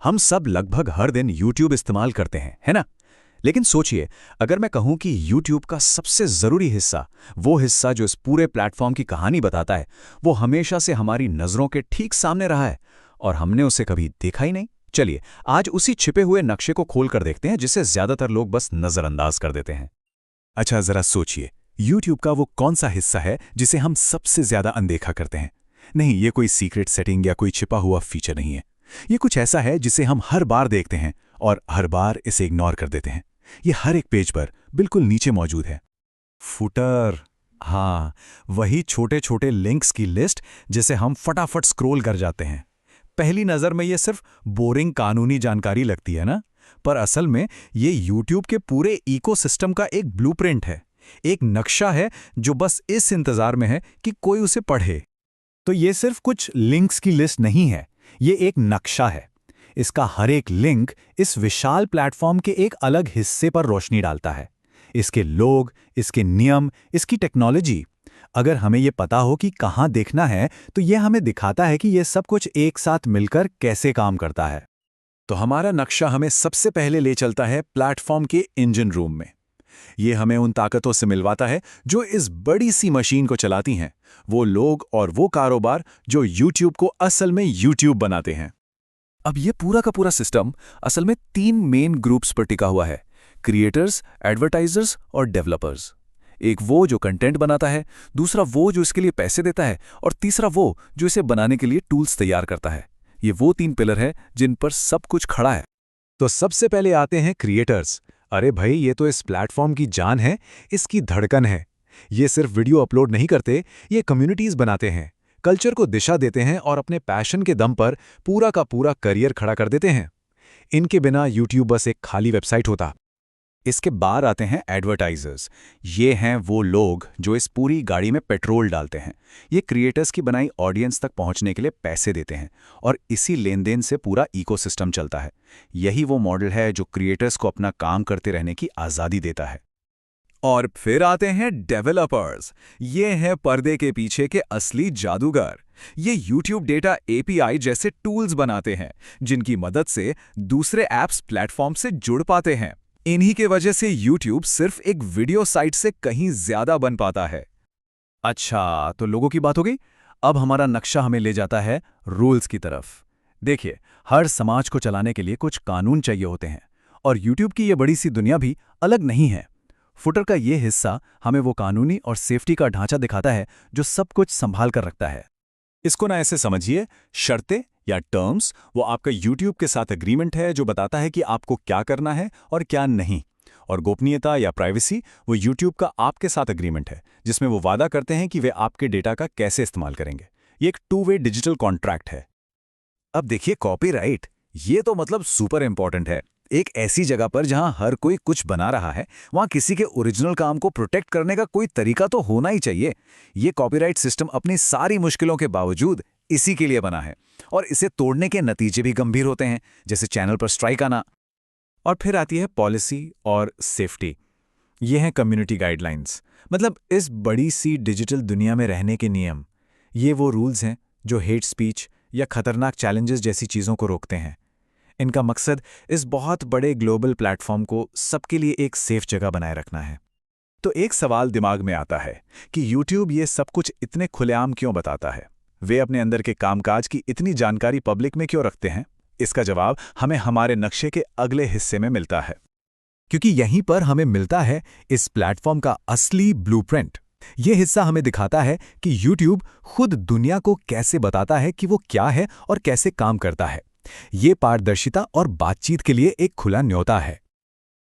हम सब लगभग हर दिन YouTube इस्तेमाल करते हैं, है ना? लेकिन सोचिए, अगर मैं कहूं कि YouTube का सबसे ज़रूरी हिस्सा, वो हिस्सा जो इस पूरे प्लेटफॉर्म की कहानी बताता है, वो हमेशा से हमारी नज़रों के ठीक सामने रहा है और हमने उसे कभी देखा ही नहीं। चलिए, आज उसी छिपे हुए नक्शे को खोल कर देखते हैं जिसे ज़्यादातर लोग बस नज़रअंदाज कर देते हैं। अच्छा, ज़रा सोचिए, YouTube का वो कौन सा हिस्सा है जिसे हम सबसे ज़्यादा अनदेखा करते हैं? नहीं, ये कोई सीक्रेट सेटिंग या कोई छिपा हुआ फीचर नहीं है। ये कुछ ऐसा है जिसे हम हर बार देखते हैं और हर बार इसे इग्नोर कर देते हैं। ये हर एक पेज पर बिल्कुल नीचे मौजूद है। फुटर। हाँ, वही छोटे छोटे लिंक्स की लिस्ट जिसे हम फटाफट स्क्रॉल कर जाते हैं। पहली नज़र में ये सिर्फ बोरिंग कानूनी जानकारी लगती है ना, पर असल में ये YouTube के पूरे इकोसिस्टम का एक ब्लूप्रिंट है, एक नक्शा है जो बस इस इंतजार में है कि कोई उसे पढ़े। तो ये सिर्फ कुछ लिंक्स की लिस्ट नहीं है, ये एक नक्शा है। इसका हर एक लिंक इस विशाल प्लेटफॉर्म के एक अलग हिस्से पर रोशनी डालता है। इसके लोग, इसके नियम, इसकी टेक्नोलॉजी। अगर हमें ये पता हो कि कहाँ देखना है, तो ये हमें दिखाता है कि ये सब कुछ एक साथ मिलकर कैसे काम करता है। तो हमारा नक्शा हमें सबसे पहले ले चलता है प्लेटफॉर्म के इंजन रूम में। ये हमें उन ताकतों से मिलवाता है जो इस बड़ी सी मशीन को चलाती हैं, वो लोग और वो कारोबार जो YouTube को असल में YouTube बनाते हैं। अब ये पूरा का पूरा सिस्टम असल में 3 मेन ग्रुप्स पर टिका हुआ है: क्रिएटर्स, एडवर्टाइजर्स और डेवलपर्स। एक वो जो कंटेंट बनाता है, दूसरा वो जो इसके लिए पैसे देता है, और तीसरा वो जो इसे बनाने के लिए टूल्स तैयार करता है। ये वो 3 पिलर हैं जिन पर सब कुछ खड़ा है। तो सबसे पहले आते हैं क्रिएटर्स। अरे भाई, ये तो इस प्लेटफॉर्म की जान है, इसकी धड़कन है। ये सिर्फ वीडियो अपलोड नहीं करते, ये कम्युनिटीज बनाते हैं, कल्चर को दिशा देते हैं और अपने पैशन के दम पर पूरा का पूरा करियर खड़ा कर देते हैं। इनके बिना YouTube बस एक खाली वेबसाइट होता। इसके बाद आते हैं एडवर्टाइजर्स। ये हैं वो लोग जो इस पूरी गाड़ी में पेट्रोल डालते हैं। ये क्रिएटर्स की बनाई ऑडियंस तक पहुंचने के लिए पैसे देते हैं और इसी लेन-देन से पूरा इकोसिस्टम चलता है। यही वो मॉडल है जो क्रिएटर्स को अपना काम करते रहने की आज़ादी देता है। और फिर आते हैं डेवलपर्स। ये हैं पर्दे के पीछे के असली जादूगर। ये YouTube डेटा API जैसे टूल्स बनाते हैं जिनकी मदद से दूसरे ऐप्स प्लेटफॉर्म से जुड़ पाते हैं। इन्हीं के वजह से YouTube सिर्फ एक वीडियो साइट से कहीं ज्यादा बन पाता है। अच्छा, तो लोगों की बात हो गई। अब हमारा नक्शा हमें ले जाता है रूल्स की तरफ। देखिए, हर समाज को चलाने के लिए कुछ कानून चाहिए होते हैं और YouTube की ये बड़ी सी दुनिया भी अलग नहीं है। फुटर का ये हिस्सा हमें वो कानूनी और सेफ्टी का ढांचा दिखाता है जो सब कुछ संभाल कर रखता है। इसको ना ऐसे समझिए, शर्तें या टर्म्स वो आपका YouTube के साथ एग्रीमेंट है जो बताता है कि आपको क्या करना है और क्या नहीं। और गोपनीयता या प्राइवेसी वो YouTube का आपके साथ एग्रीमेंट है जिसमें वो वादा करते हैं कि वे आपके डेटा का कैसे इस्तेमाल करेंगे। ये एक 2 वे डिजिटल कॉन्ट्रैक्ट है। अब देखिए, कॉपीराइट, ये तो मतलब सुपर इंपॉर्टेंट है। एक ऐसी जगह पर जहां हर कोई कुछ बना रहा है, वहां किसी के ओरिजिनल काम को प्रोटेक्ट करने का कोई तरीका तो होना ही चाहिए। ये कॉपीराइट सिस्टम अपनी सारी मुश्किलों के बावजूद इसी के लिए बना है और इसे तोड़ने के नतीजे भी गंभीर होते हैं, जैसे चैनल पर स्ट्राइक आना। और फिर आती है पॉलिसी और सेफ्टी। ये हैं कम्युनिटी गाइडलाइंस, मतलब इस बड़ी सी डिजिटल दुनिया में रहने के नियम। ये वो रूल्स हैं जो हेट स्पीच या खतरनाक चैलेंजेस जैसी चीज़ों को रोकते हैं। इनका मकसद इस बहुत बड़े ग्लोबल प्लेटफॉर्म को सबके लिए एक सेफ जगह बनाए रखना है। तो एक सवाल दिमाग में आता है कि YouTube ये सब कुछ इतने खुलेआम क्यों बताता है? वे अपने अंदर के कामकाज की इतनी जानकारी पब्लिक में क्यों रखते हैं? इसका जवाब हमें हमारे नक्शे के अगले हिस्से में मिलता है, क्योंकि यहीं पर हमें मिलता है इस प्लेटफॉर्म का असली ब्लूप्रिंट। ये हिस्सा हमें दिखाता है कि YouTube खुद दुनिया को कैसे बताता है कि वो क्या है और कैसे काम करता है। ये पारदर्शिता और बातचीत के लिए एक खुला न्योता है।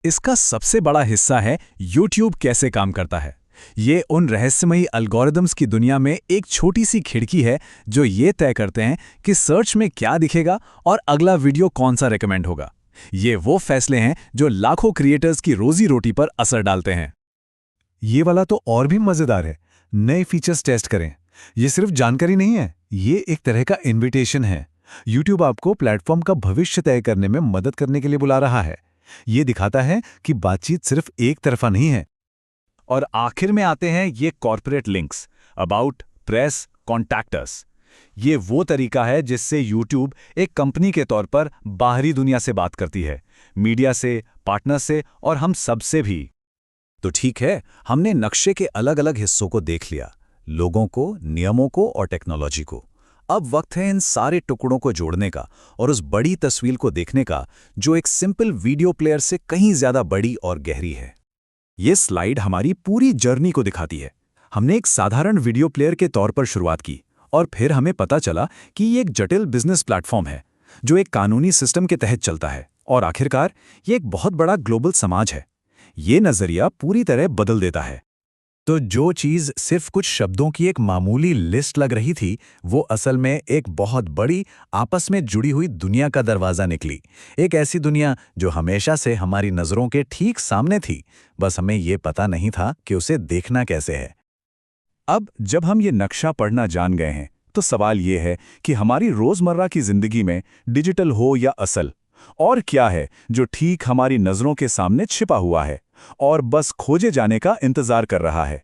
इसका सबसे बड़ा हिस्सा है YouTube कैसे काम करता है। ये उन रहस्यमयी एल्गोरिदम्स की दुनिया में एक छोटी सी खिड़की है जो ये तय करते हैं कि सर्च में क्या दिखेगा और अगला वीडियो कौन सा रेकमेंड होगा। ये वो फैसले हैं जो लाखों क्रिएटर्स की रोजी रोटी पर असर डालते हैं। ये वाला तो और भी मजेदार है। नए फीचर्स टेस्ट करें। ये सिर्फ जानकारी नहीं है, ये एक तरह का इन्विटेशन है। YouTube आपको प्लेटफॉर्म का भविष्य तय करने में मदद करने के लिए बुला रहा है। ये दिखाता है कि बातचीत सिर्फ एक तरफा नहीं है। और आखिर में आते हैं ये corporate links, about, press, contact us. ये वो तरीका है जिससे YouTube एक कंपनी के तौर पर बाहरी दुनिया से बात करती है, मीडिया से, पार्टनर से और हम सबसे भी। तो ठीक है, हमने नक्शे के अलग-अलग हिस्सों को देख लिया, लोगों को, नियमों को और टेक्नोलॉजी को। अब वक्त है इन सारे टुकड़ों को जोड़ने का और उस बड़ी तस्वीर को देखने का जो एक सिंपल वीडियो प्लेयर से कहीं ज्यादा बड़ी और गहरी है। ये स्लाइड हमारी पूरी जर्नी को दिखाती है। हमने एक साधारण वीडियो प्लेयर के तौर पर शुरुआत की और फिर हमें पता चला कि ये एक जटिल बिजनेस प्लेटफॉर्म है जो एक कानूनी सिस्टम के तहत चलता है और आखिरकार ये एक बहुत बड़ा ग्लोबल समाज है। ये नजरिया पूरी तरह बदल देता है। तो जो चीज़ सिर्फ कुछ शब्दों की एक मामूली लिस्ट लग रही थी, वो असल में एक बहुत बड़ी आपस में जुड़ी हुई दुनिया का दरवाज़ा निकली। एक ऐसी दुनिया जो हमेशा से हमारी नज़रों के ठीक सामने थी, बस हमें ये पता नहीं था कि उसे देखना कैसे है। अब जब हम ये नक्शा पढ़ना जान गए हैं, तो सवाल ये है कि हमारी रोज़मर्रा की ज़िंदगी में डिजिटल हो या असल, और क्या है जो ठीक हमारी नज़रों के सामने छिपा हुआ है और बस खोजे जाने का इंतज़ार कर रहा है।